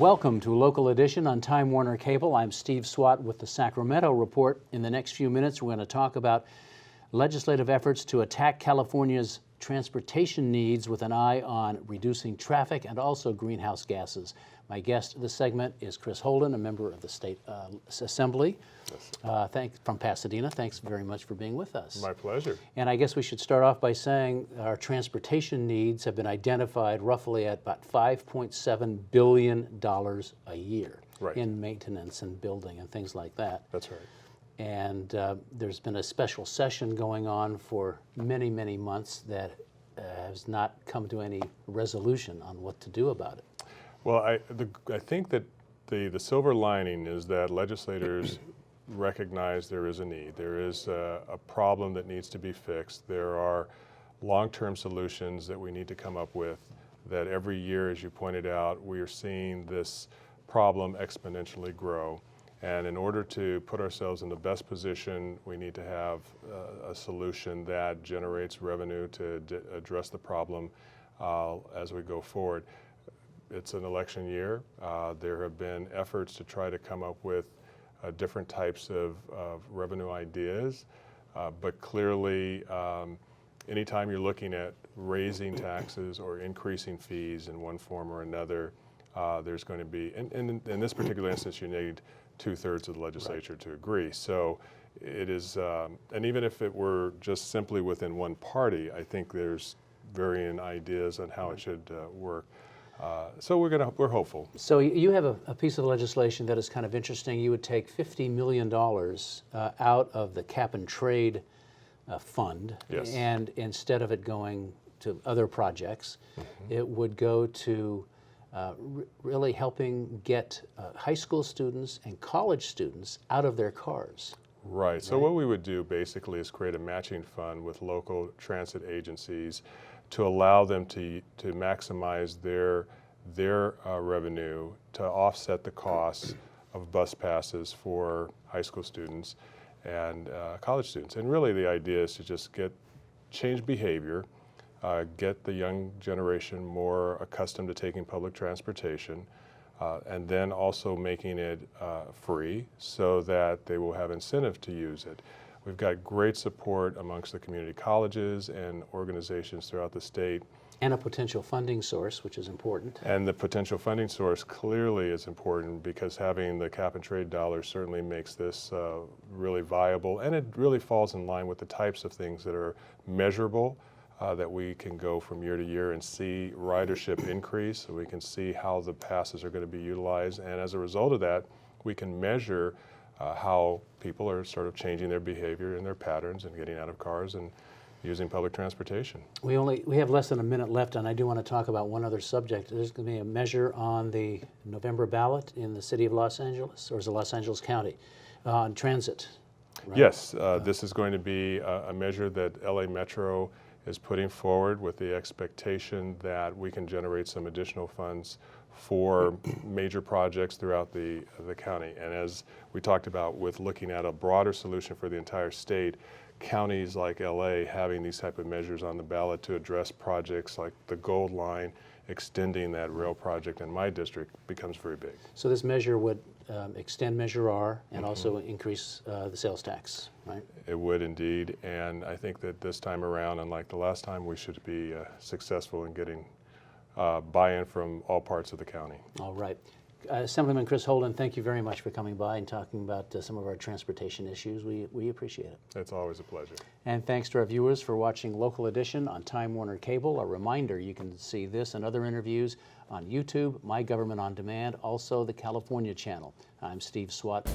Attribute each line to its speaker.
Speaker 1: Welcome to Local Edition on Time Warner Cable. I'm Steve Swatt with the Sacramento Report. In the next few minutes, we're going to talk about legislative efforts to attack California's transportation needs with an eye on reducing traffic and also greenhouse gases. My guest this segment is Chris Holden, a member of the State Assembly from Pasadena. Thanks very much for being with us.
Speaker 2: My pleasure.
Speaker 1: And I guess we should start off by saying our transportation needs have been identified roughly at about $5.7 billion a year in maintenance and building and things like that.
Speaker 2: That's right.
Speaker 1: And there's been a special session going on for many, many months that has not come to any resolution on what to do about it.
Speaker 2: Well, I think that the silver lining is that legislators recognize there is a need. There is a problem that needs to be fixed. There are long-term solutions that we need to come up with, that every year, as you pointed out, we are seeing this problem exponentially grow. And in order to put ourselves in the best position, we need to have a solution that generates revenue to address the problem as we go forward. It's an election year. There have been efforts to try to come up with different types of revenue ideas, but clearly anytime you're looking at raising taxes or increasing fees in one form or another, there's going to be, and in this particular instance, you need 2/3 of the legislature to agree. So it is, and even if it were just simply within one party, I think there's varying ideas on how it should work. So we're hopeful.
Speaker 1: So you have a piece of legislation that is kind of interesting. You would take $50 million out of the cap and trade fund, and instead of it going to other projects, it would go to really helping get high school students and college students out of their cars.
Speaker 2: Right. So what we would do basically is create a matching fund with local transit agencies to allow them to maximize their revenue to offset the costs of bus passes for high school students and college students. And really the idea is to just change behavior, get the young generation more accustomed to taking public transportation, and then also making it free so that they will have incentive to use it. We've got great support amongst the community colleges and organizations throughout the state.
Speaker 1: And a potential funding source, which is important.
Speaker 2: And the potential funding source clearly is important because having the cap and trade dollars certainly makes this really viable, and it really falls in line with the types of things that are measurable, that we can go from year to year and see ridership increase, so we can see how the passes are going to be utilized, and as a result of that, we can measure how people are sort of changing their behavior and their patterns and getting out of cars and using public transportation.
Speaker 1: We have less than a minute left, and I do want to talk about one other subject. There's going to be a measure on the November ballot in the city of Los Angeles, or is it Los Angeles County, on transit. Right?
Speaker 2: Yes, this is going to be a measure that LA Metro is putting forward with the expectation that we can generate some additional funds for major projects throughout the county. And as we talked about with looking at a broader solution for the entire state, counties like LA having these type of measures on the ballot to address projects like the Gold Line, extending that rail project in my district becomes very big.
Speaker 1: So this measure would extend Measure R and also increase the sales tax, right?
Speaker 2: It would indeed, and I think that this time around, unlike the last time, we should be successful in getting buy-in from all parts of the county.
Speaker 1: All right. Assemblyman Chris Holden, thank you very much for coming by and talking about some of our transportation issues. We appreciate it.
Speaker 2: It's always a pleasure.
Speaker 1: And thanks to our viewers for watching Local Edition on Time Warner Cable. A reminder, you can see this and other interviews on YouTube, My Government on Demand, also the California channel. I'm Steve Swatt.